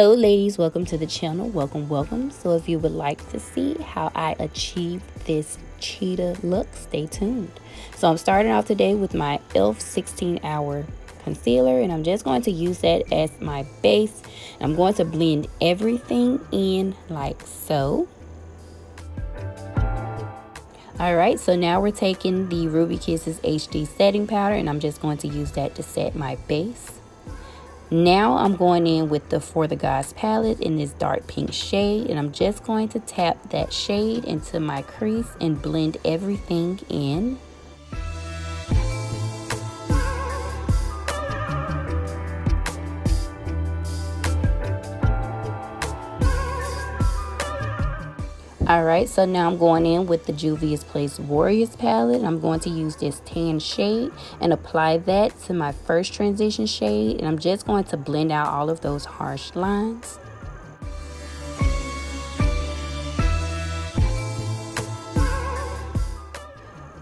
Hello ladies, welcome to the channel. Welcome. So if you would like to see how I achieved this cheetah look, stay tuned. So I'm starting off today with my e.l.f. 16-hour concealer, and I'm just going to use that as my base. I'm going to blend everything in like so. Alright, so now we're taking the Ruby Kisses HD setting powder, and I'm just going to use that to set my base. Now I'm going in with the For the Gawds palette in this dark pink shade, and I'm just going to tap that shade into my crease and blend everything in. Alright, so now I'm going in with the Juvias Place Warriors palette, and I'm going to use this tan shade and apply that to my first transition shade, and I'm just going to blend out all of those harsh lines.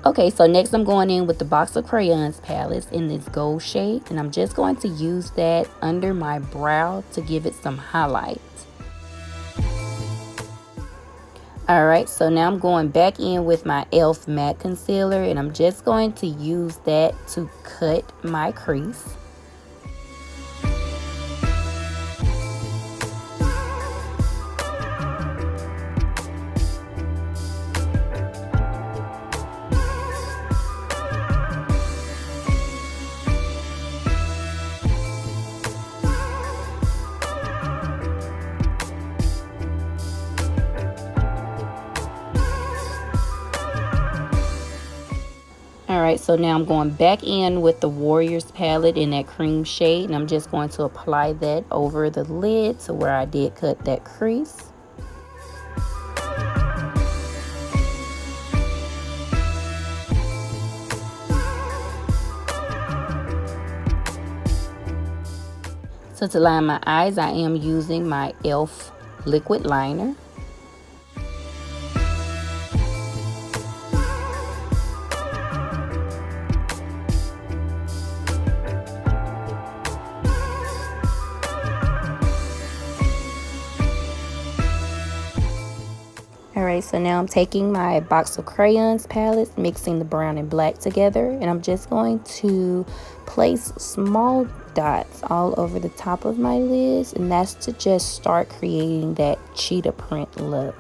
Okay, so next I'm going in with the box of crayons palettes in this gold shade, and I'm just going to use that under my brow to give it some highlight. Alright, so now I'm going back in with my e.l.f. matte concealer, and I'm just going to use that to cut my crease. Alright, so now I'm going back in with the Warriors palette in that cream shade, and I'm just going to apply that over the lid to where I did cut that crease. So to line my eyes, I am using my e.l.f. liquid liner. Alright, so now I'm taking my box of crayons palettes, mixing the brown and black together, and I'm just going to place small dots all over the top of my lids, and that's to just start creating that cheetah print look.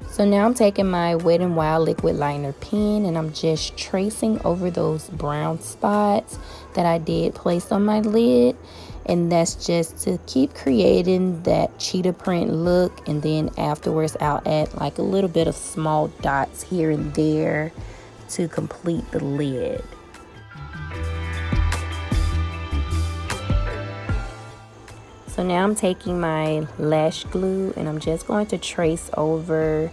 So now I'm taking my Wet n Wild liquid liner pen, and I'm just tracing over those brown spots that I did place on my lid, and that's just to keep creating that cheetah print look. And then afterwards I'll add like a little bit of small dots here and there to complete the lid. So now I'm taking my lash glue, and I'm just going to trace over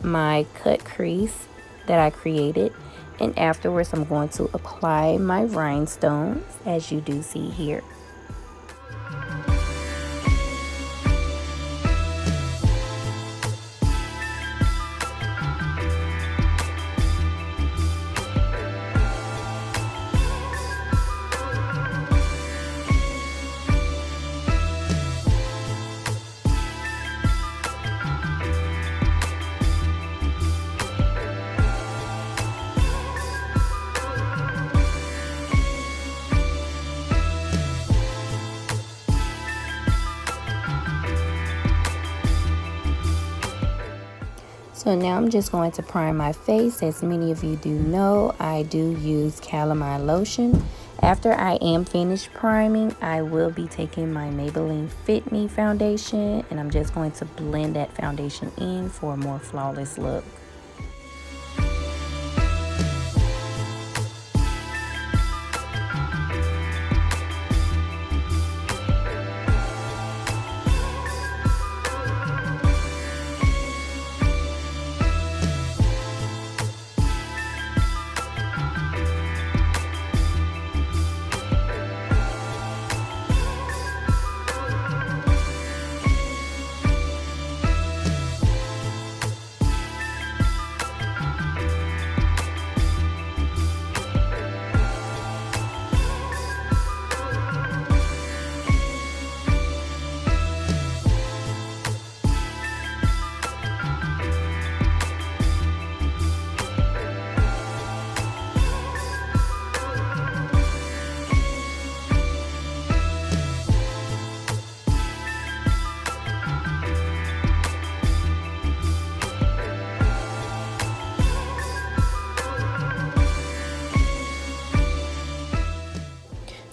my cut crease that I created, and afterwards I'm going to apply my rhinestones, as you do see here. So now I'm just going to prime my face. As many of you do know, I do use Calamine Lotion. After I am finished priming, I will be taking my Maybelline Fit Me foundation, and I'm just going to blend that foundation in for a more flawless look.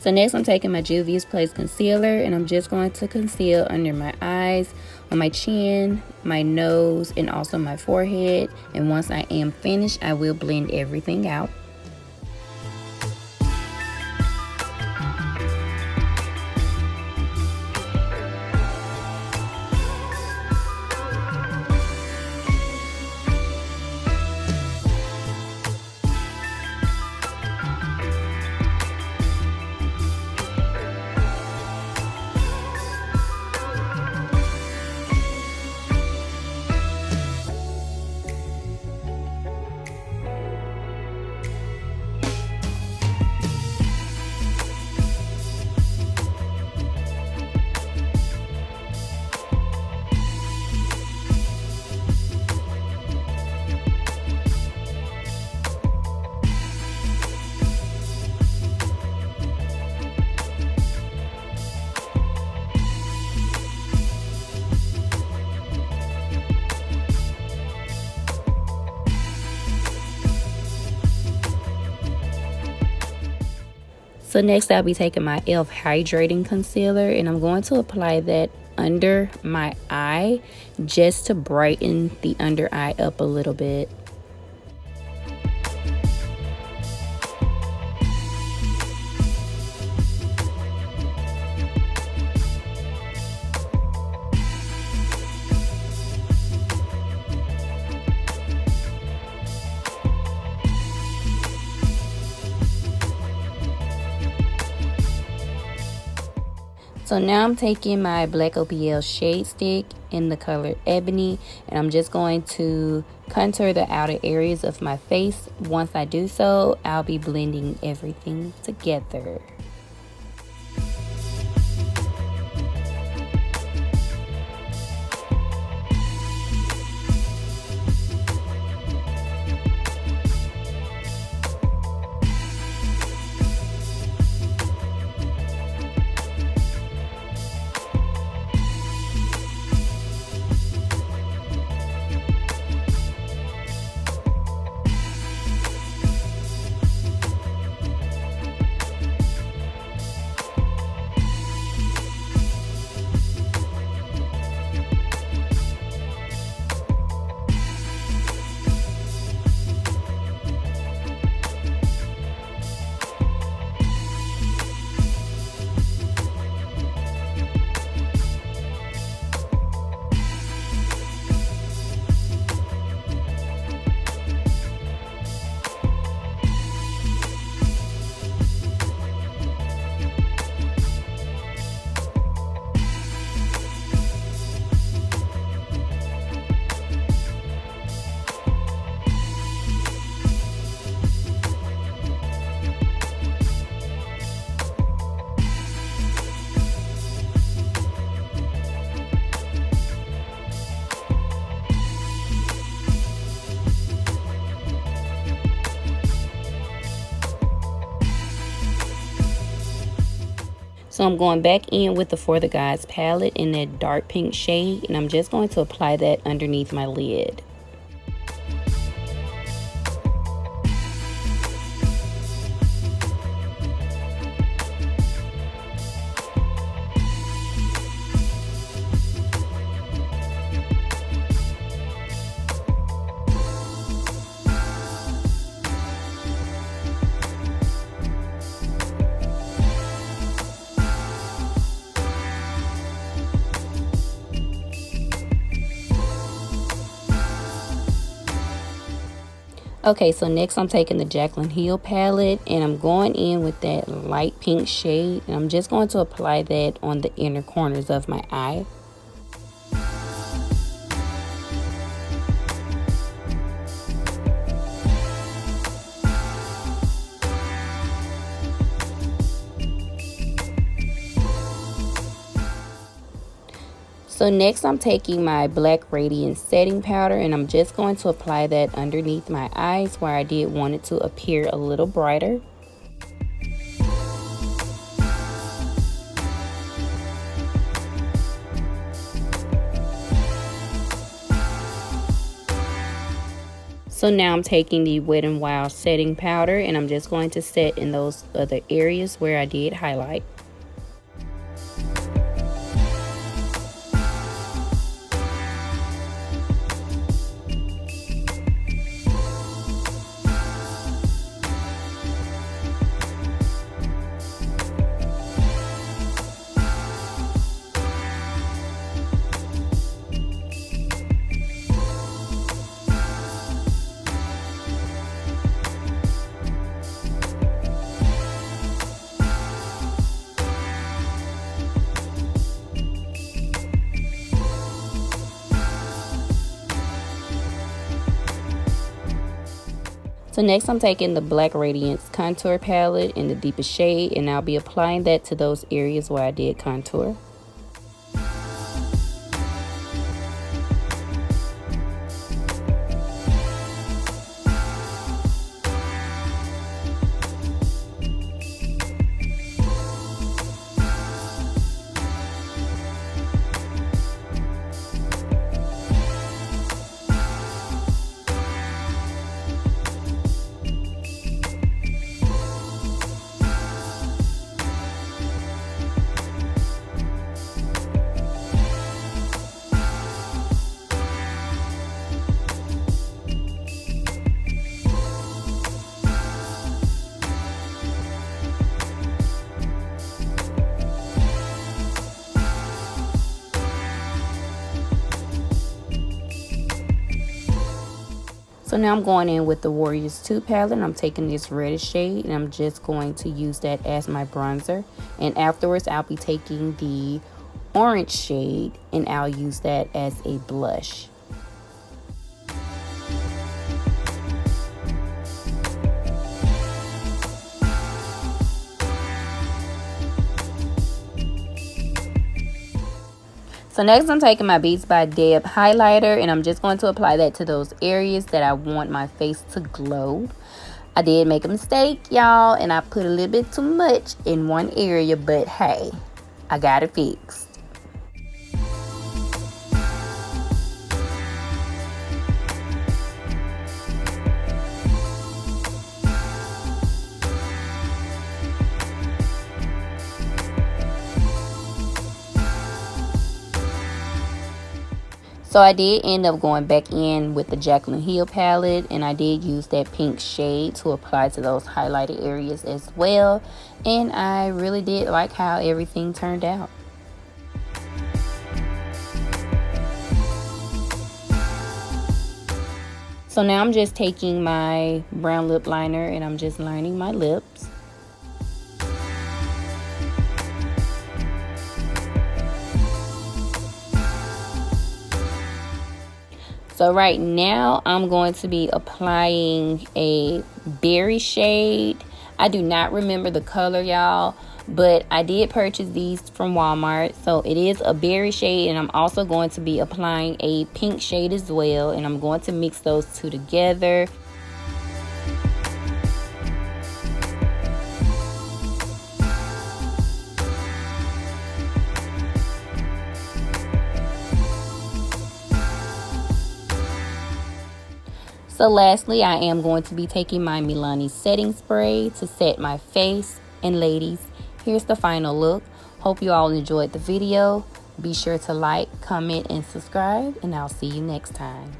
So next I'm taking my Juvias Place Concealer and I'm just going to conceal under my eyes, on my chin, my nose, and also my forehead. And once I am finished, I will blend everything out. So next I'll be taking my e.l.f. Hydrating Concealer and I'm going to apply that under my eye just to brighten the under eye up a little bit. So now I'm taking my black OPL Shade Stick in the color Ebony and I'm just going to contour the outer areas of my face. Once I do so, I'll be blending everything together. So I'm going back in with the For the Guys palette in that dark pink shade, and I'm just going to apply that underneath my lid. Okay, so next I'm taking the Jaclyn Hill palette and I'm going in with that light pink shade, and I'm just going to apply that on the inner corners of my eye. So next I'm taking my black Radiance setting powder and I'm just going to apply that underneath my eyes where I did want it to appear a little brighter. So now I'm taking the Wet n Wild setting powder and I'm just going to set in those other areas where I did highlight. So next I'm taking the Black Radiance contour palette in the deepest shade, and I'll be applying that to those areas where I did contour. So now I'm going in with the Warriors 2 palette, and I'm taking this reddish shade and I'm just going to use that as my bronzer. And afterwards I'll be taking the orange shade and I'll use that as a blush. So next I'm taking my Beats by Deb highlighter and I'm just going to apply that to those areas that I want my face to glow. I did make a mistake, y'all, and I put a little bit too much in one area, but hey, I got it fixed. So I did end up going back in with the Jaclyn Hill palette, and I did use that pink shade to apply to those highlighted areas as well. And I really did like how everything turned out. So now I'm just taking my brown lip liner and I'm just lining my lips. So right now I'm going to be applying a berry shade. I do not remember the color, y'all, but I did purchase these from Walmart. So it is a berry shade, and I'm also going to be applying a pink shade as well, and I'm going to mix those two together. So lastly, I am going to be taking my Milani setting spray to set my face. And ladies, here's the final look. Hope you all enjoyed the video. Be sure to like, comment, and subscribe, and I'll see you next time.